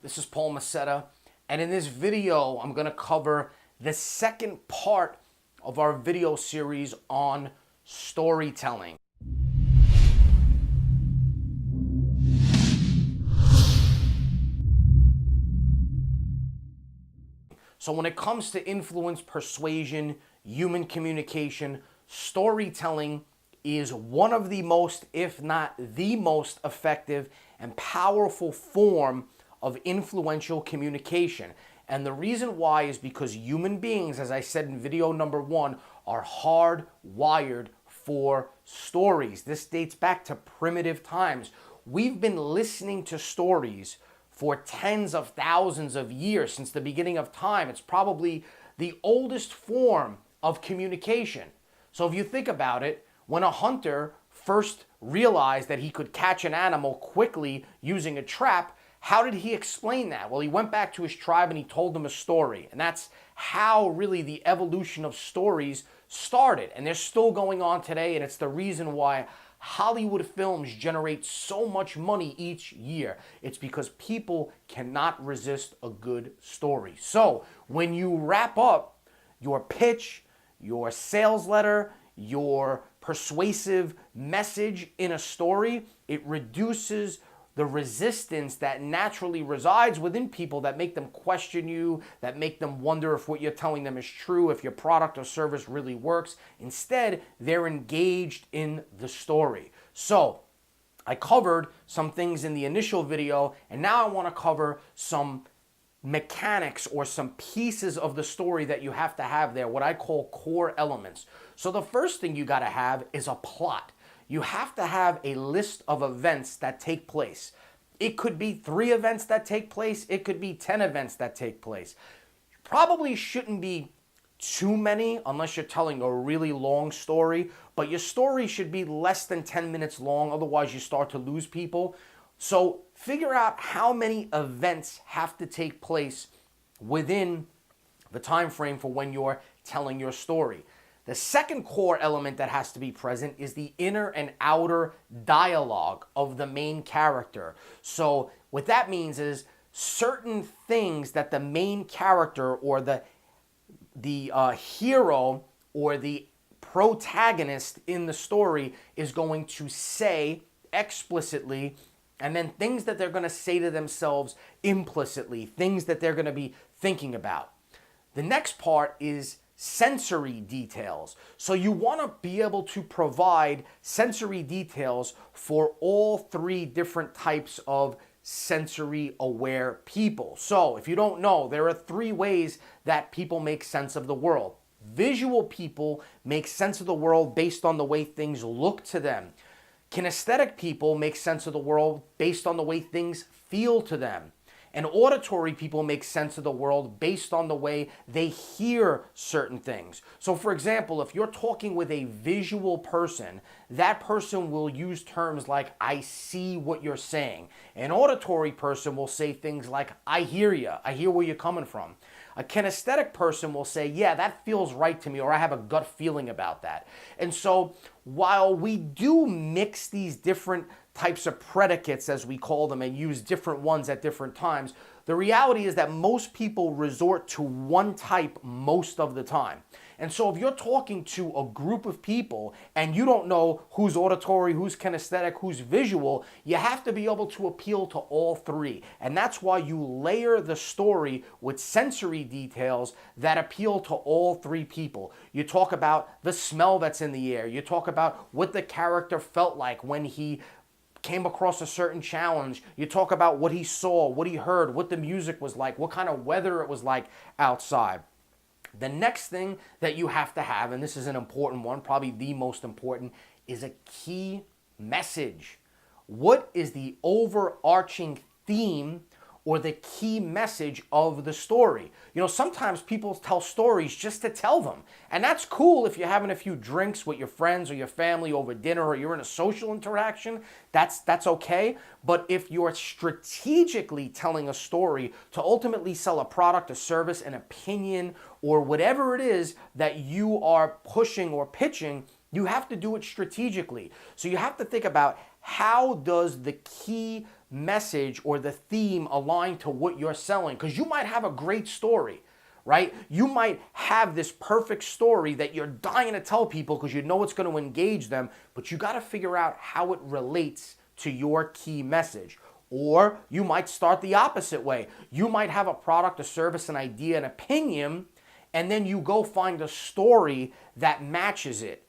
This is Paul Mascetta, and in this video, I'm going to cover the second part of our video series on storytelling. So when it comes to influence, persuasion, human communication, storytelling is one of the most, if not the most effective and powerful form of influential communication. And the reason why is because human beings, as I said in video number 1, are hardwired for stories. This dates back to primitive times. We've been listening to stories for tens of thousands of years, since the beginning of time. It's probably the oldest form of communication. So if you think about it, when a hunter first realized that he could catch an animal quickly using a trap, how did he explain that? Well, he went back to his tribe and he told them a story. And that's how really the evolution of stories started. And they're still going on today, and it's the reason why Hollywood films generate so much money each year. It's because people cannot resist a good story. So when you wrap up your pitch, your sales letter, your persuasive message in a story, it reduces the resistance that naturally resides within people that make them question you, that make them wonder if what you're telling them is true, if your product or service really works. Instead, they're engaged in the story. So I covered some things in the initial video, and now I want to cover some mechanics or some pieces of the story that you have to have there, what I call core elements. So the first thing you got to have is a plot. You have to have a list of events that take place. It could be 3 events that take place. It could be 10 events that take place. Probably shouldn't be too many unless you're telling a really long story, but your story should be less than 10 minutes long. Otherwise, you start to lose people. So figure out how many events have to take place within the time frame for when you're telling your story. The second core element that has to be present is the inner and outer dialogue of the main character. So what that means is certain things that the main character or the hero or the protagonist in the story is going to say explicitly, and then things that they're going to say to themselves implicitly, things that they're going to be thinking about. The next part is sensory details. So you want to be able to provide sensory details for all 3 different types of sensory aware people. So if you don't know, there are 3 ways that people make sense of the world. Visual people make sense of the world based on the way things look to them. Kinesthetic people make sense of the world based on the way things feel to them. And auditory people make sense of the world based on the way they hear certain things. So for example, if you're talking with a visual person, that person will use terms like, I see what you're saying. An auditory person will say things like, I hear you, I hear where you're coming from. A kinesthetic person will say, yeah, that feels right to me, or I have a gut feeling about that. And so while we do mix these different types of predicates, as we call them, and use different ones at different times, the reality is that most people resort to one type most of the time. And so if you're talking to a group of people and you don't know who's auditory, who's kinesthetic, who's visual, you have to be able to appeal to all 3. And that's why you layer the story with sensory details that appeal to all 3 people. You talk about the smell that's in the air. You talk about what the character felt like when he came across a certain challenge. You talk about what he saw, what he heard, what the music was like, what kind of weather it was like outside. The next thing that you have to have, and this is an important one, probably the most important, is a key message. What is the overarching theme or the key message of the story? You know, sometimes people tell stories just to tell them. And that's cool if you're having a few drinks with your friends or your family over dinner, or you're in a social interaction, that's okay. But if you're strategically telling a story to ultimately sell a product, a service, an opinion, or whatever it is that you are pushing or pitching, you have to do it strategically. So you have to think about, how does the key message or the theme aligned to what you're selling. Because you might have a great story, right? You might have this perfect story that you're dying to tell people because you know it's going to engage them, but you got to figure out how it relates to your key message. Or you might start the opposite way. You might have a product, a service, an idea, an opinion, and then you go find a story that matches it.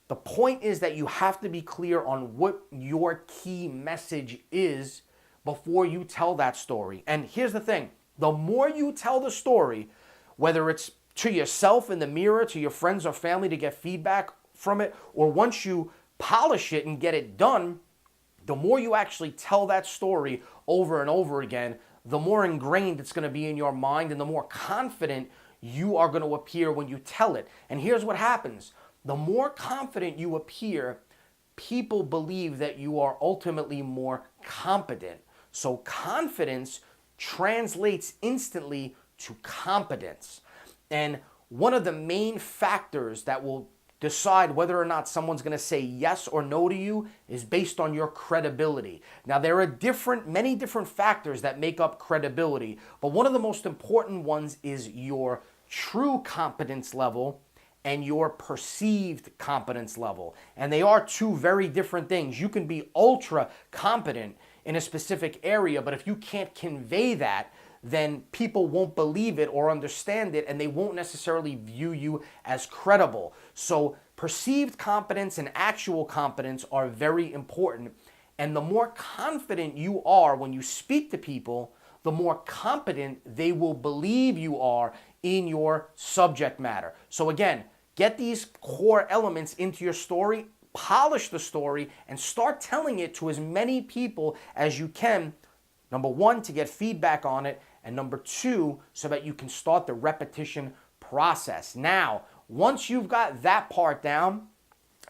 The point is that you have to be clear on what your key message is before you tell that story. And here's the thing, the more you tell the story, whether it's to yourself in the mirror, to your friends or family to get feedback from it, or once you polish it and get it done, the more you actually tell that story over and over again, the more ingrained it's going to be in your mind and the more confident you are going to appear when you tell it. And here's what happens. The more confident you appear, people believe that you are ultimately more competent. So confidence translates instantly to competence. And one of the main factors that will decide whether or not someone's going to say yes or no to you is based on your credibility. Now, there are many different factors that make up credibility, but one of the most important ones is your true competence level and your perceived competence level. And they are two very different things. You can be ultra competent in a specific area, but if you can't convey that, then people won't believe it or understand it, and they won't necessarily view you as credible. So perceived competence and actual competence are very important. And the more confident you are when you speak to people, the more competent they will believe you are in your subject matter. So again, get these core elements into your story, polish the story, and start telling it to as many people as you can. Number one, to get feedback on it, and number two, so that you can start the repetition process. Now, once you've got that part down,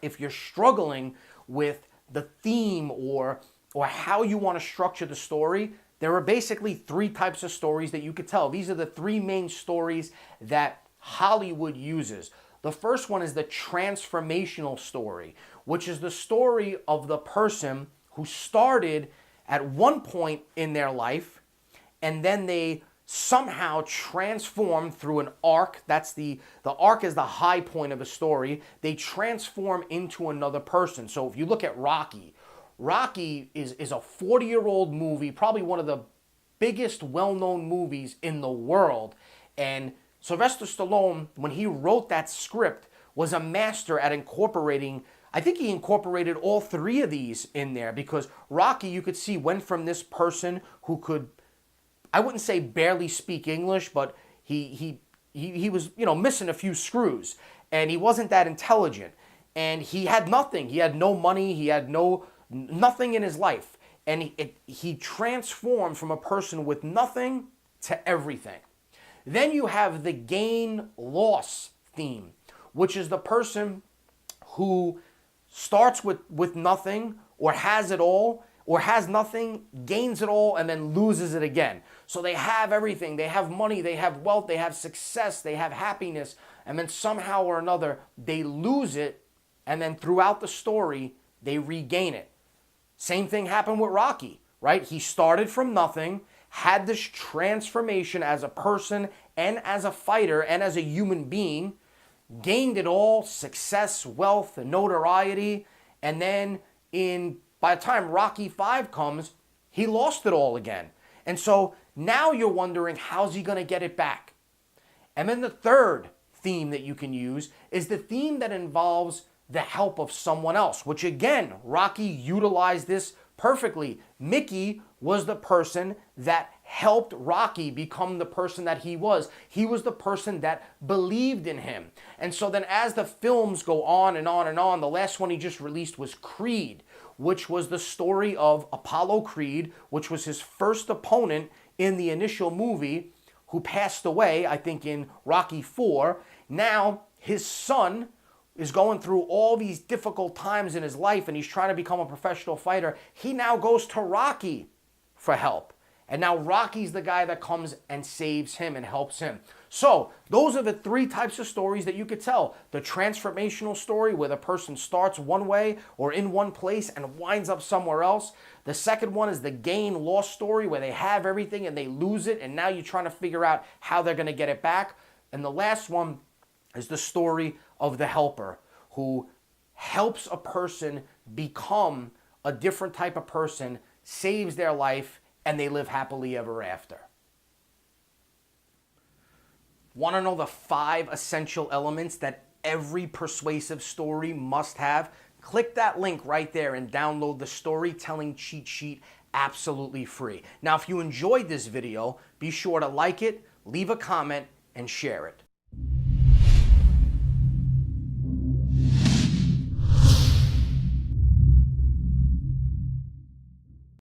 if you're struggling with the theme or how you want to structure the story, there are basically three types of stories that you could tell. These are the three main stories that Hollywood uses. The first one is the transformational story, which is the story of the person who started at one point in their life, and then they somehow transform through an arc. That's the arc is the high point of a story. They transform into another person. So if you look at Rocky is a 40-year-old movie, probably one of the biggest well-known movies in the world. And Sylvester Stallone, when he wrote that script, was a master at incorporating, I think he incorporated all three of these in there, because Rocky, you could see, went from this person who could, I wouldn't say barely speak English, but he was, missing a few screws, and he wasn't that intelligent, and he had nothing. He had no money. He had nothing in his life, and he transformed from a person with nothing to everything. Then you have the gain-loss theme, which is the person who starts with nothing, or has it all, or has nothing, gains it all, and then loses it again. So they have everything. They have money, they have wealth, they have success, they have happiness, and then somehow or another, they lose it, and then throughout the story, they regain it. Same thing happened with Rocky, right? He started from nothing, had this transformation as a person and as a fighter and as a human being, gained it all, success, wealth, notoriety, and then by the time Rocky 5 comes, he lost it all again. And so now you're wondering, how's he going to get it back? And then the third theme that you can use is the theme that involves the help of someone else, which again, Rocky utilized this perfectly. Mickey was the person that helped Rocky become the person that he was. He was the person that believed in him. And so then as the films go on and on and on, the last one he just released was Creed, which was the story of Apollo Creed, which was his first opponent in the initial movie, who passed away, I think, in Rocky 4. Now his son is going through all these difficult times in his life, and he's trying to become a professional fighter. He now goes to Rocky for help. And now Rocky's the guy that comes and saves him and helps him. So those are the three types of stories that you could tell. The transformational story where the person starts one way or in one place and winds up somewhere else. The second one is the gain-loss story where they have everything and they lose it and now you're trying to figure out how they're going to get it back. And the last one is the story of the helper who helps a person become a different type of person, saves their life, and they live happily ever after. Want to know the 5 essential elements that every persuasive story must have? Click that link right there and download the storytelling cheat sheet absolutely free. Now, if you enjoyed this video, be sure to like it, leave a comment, and share it.